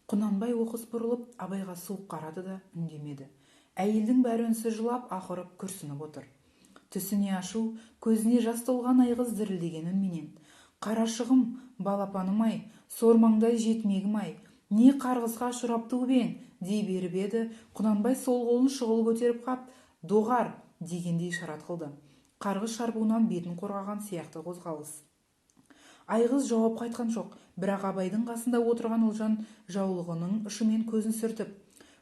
Құнанбай оқыс бұрылып абайға суық қарады да үндемеді. Әйелдің бәрі үнсіз жылап ақырып күрсініп отыр. Түсіне ашу, көзіне жас толған айғыз дірілдеген үнменен: "Қарашығым, балапаным-ай, сормаңдай жетмегім-ай, не қарғысқа ұшырап туып ең?" дей беріп еді, Құнанбай сол қолын шұғыл көтеріп қап, "Доғар!" дегендей ишарат қылды. Қарғыс шарпуынан бетін қорғаған сияқты қозғалыс. Айғыз жауап қайтқан жоқ, бірақ абайдың қасында отырған Ұлжан жаулығының ұшымен көзін сүртіп: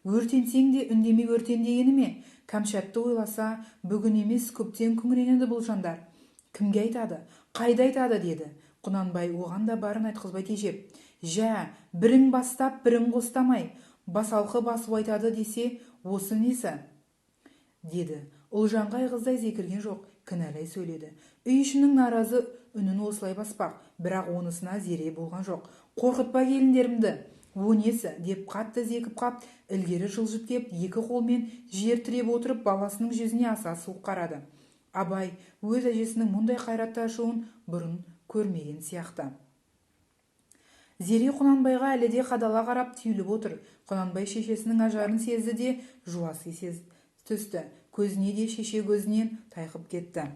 "Өртенсең де үндемей өртен дегені ме? Кәмшатты ойласа, бүгін емес көптен күңіренеді бұл жандар. Кімге айтады, қайда айтады?" деді. Құнанбай оған да барын айтқызбай тежеп: "Жә, бірің бастап, бірің қостамай, басалқы басып айтады десе, осы несі?" деді. Ұлжанға айғыздай зекірген жоқ, кінәлай сөйледі. Үй ішінің наразы үнін осылай баспақ, бірақ онысына зере болған жоқ. "Қорқытпа келіндерімді, о несі?" деп қатты зекіп қап, ілгері жылжып кеп, екі қолмен жер тіреп отырып, баласының жүзіне аса суық қарады. Абай өз әжесінің мұндай қайратты ашуын бұрын көрмеген сияқты. Зере Құнанбайға әлі де қадала қарап түйіліп отыр. Құнанбай шешесінің ажарын сезді де жуаси түсті. Көзіне де шеше көзінен тайқып кетті.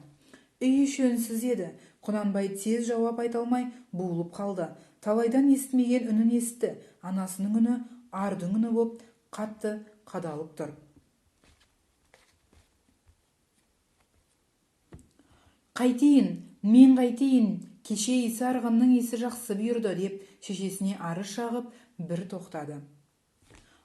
Үй іші үнсіз еді. Құнанбай тез жауап айта алмай буылып қалды. Талайдан естімеген үнін естті. Анасының үні ардың үні боп қатты қадалып тұр. "Қайтейін, мен қайтейін, кеше исі арғынның исі жақсы бұйырды" деп шешесіне арыз шағып бір тоқтады.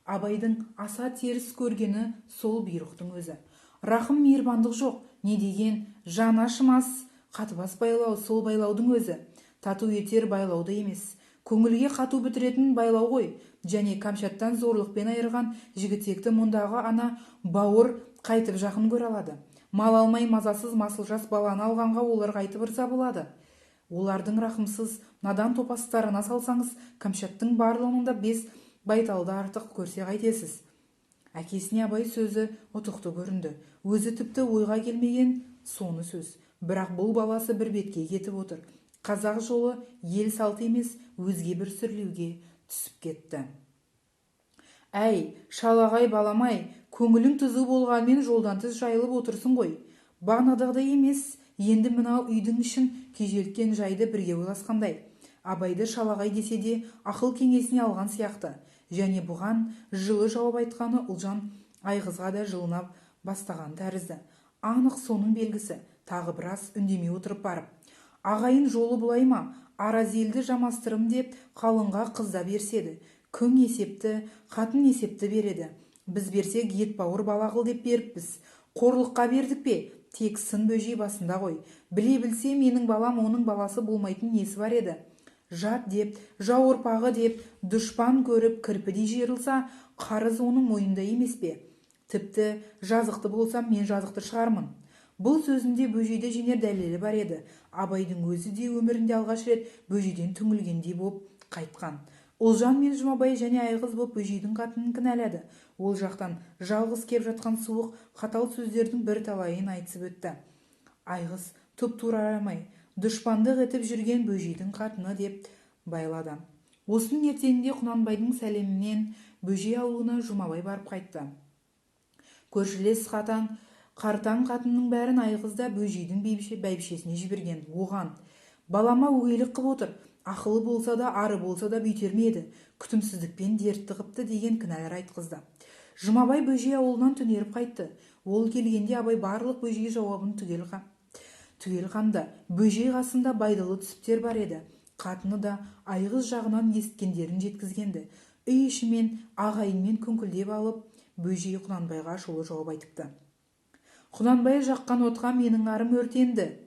Абайдың аса теріс көргені сол бұйрықтың өзі. Рахым, мейірбандық жоқ, не деген жан ашымас қатыбас байлау, сол байлаудың өзі. Тату етер байлауды емес, көңілге қату бітіретін байлау ғой. Және Кәмшаттан зорлықпен айырған жігітекті мұндағы ана бауыр қайтып жақын көре алады. Мал алмай мазасыз масылжас баланы алғанға олар қайтып ырза болады. Олардың рахымсыз надан топастарына салсаңыз, Кәмшаттың барлығының да бес байталды артық көрсе қайтесіз. Әкесіне Абай сөзі ұтықты көрінді. Өзі тіпті ойға келмеген соны сөз. Бірақ бұл баласы бір бетке кетіп отыр. Қазақ жолы ел салты емес, өзге бір сүрлеуге түсіп кетті. "Әй, шалағай баламай, көңілің түзу болғанмен жолдан тыс жайылып отырсын ғой. Бағанадағыдай емес, енді мынау үйдің ішін күйзелткен жайды бірге ойласқандай." Абайды шалағай десе де ақыл кеңесіне алған сияқты. Және бұған жылы жауап айтқаны Ұлжан айғызға да жылына бастаған тәрізді. Анық соның белгісі. Тағы біраз үндемей отырып барып: "Ағайын жолы бұлай ма? Араз елді жамастырым деп қалыңға қызда берседі. Күң есепті, қатын есепті береді. Біз берсек ет бауыр бала қыл деп беріппіз. Қорлыққа бердік пе? Тек сын бөжей басында ғой. Біле білсе менің балам оның баласы болмайтын несі бар еді? Жат деп, жау ұрпағы деп, дұшпан көріп кірпідей жиырылса, қарыз оның мойнында емес пе? Тіпті жазықты болсам мен жазықты шығармын." Бұл сөзінде бөжейді жеңер дәлелі бар еді. Абайдың өзі де өмірінде алғаш рет бөжейден түңілгендей боп қайтқан. Ұлжан мен Жұмабай және айғыз боп бөжейдің қатынын кінәлады. Ол жақтан жалғыз кеп жатқан суық, қатал сөздердің бір талайын айтысып өтті. Айғыз тұп-турамай дұшпандық етіп жүрген бөжейдің қатыны деп байлады. Осының ертеңінде Құнанбайдың сәлемінен бөжей аулына Жұмабай барып қайтты. Көршілес қартаң қатынның бәрін айғызда бөжейдің бәйбішесіне жіберген. Оған: "Балама өгейлік қып отыр, ақылы болса да ары болса да бүйтер ме еді, күтімсіздікпен дертті қыпты" деген кінәлар айтқызды. Жұмабай бөжей аулынан түнеріп қайтты. Ол келгенде Абай барлық бөжей жауабын түгел қанды. Бөжей қасында байдалы түсіптер бар еді. Қатыны да айғыз жағынан есіткендерін жеткізгенді. Үй ішімен ағайынмен күңкілдеп алып, бөжей Құнанбайға шулы жауап айтыпты. "Құнанбай жаққан отқа менің арым өртенді.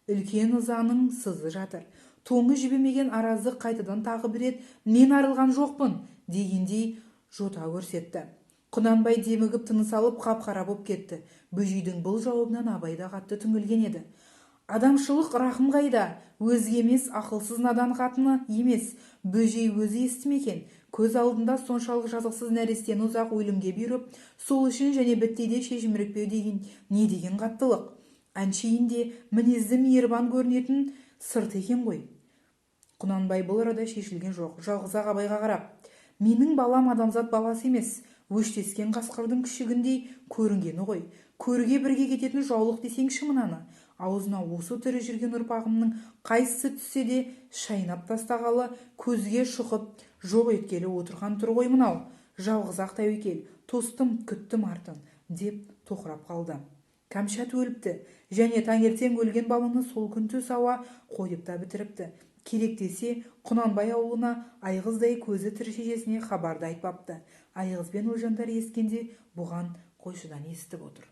Үлкен ызаның сызы жатыр. Тоңы жібімеген аразды қайтадан тағы бір рет мен арылған жоқпын" дегендей жота көрсетті. Құнанбай демігіп тыныс алып қап-қара боп кетті. Бөжейдің бұл жауабынан Абай да қатты түңілген еді. Адамшылық рахым қайда? Өзге емес, ақылсыз надан қатыны емес. Бөжей өзі естімекен. Көз алдында соншалық жазықсыз нәрестені ұзақ өлімге бұйырып, сол үшін және біттейде шешімірікпеу деген не деген қаттылық. Әншейінде мінезді мейірбан көрінетін сырт екен ғой. Құнанбай бұл арада шешілген жоқ. Жалғыз-ақ Абайға қарап: Менің балам адамзат баласы емес, өштескен қасқырдың күшігіндей көрінгені ғой. Көрге бірге кететін жаулық десеңші мынаны. Аузына осы тірі жүрген ұрпағымның қайсысы түссе де шайнап тастағалы, көзге шұқып жоқ еткелі отырған тұр ғой мынау. Жалғыз-ақ тәуекел, тостым, күттім артын, деп тоқырап қалды. Кәмшат өліпті, және таңертең өлген баланы сол күн түс ауа қойып та бітіріпті. Керек десе Құнанбай аулына Айғыздай көзі тірі шешесіне хабарды айтпапты. Айғыз бен Ұлжандар ескенде бұған қойшыдан естіп отыр.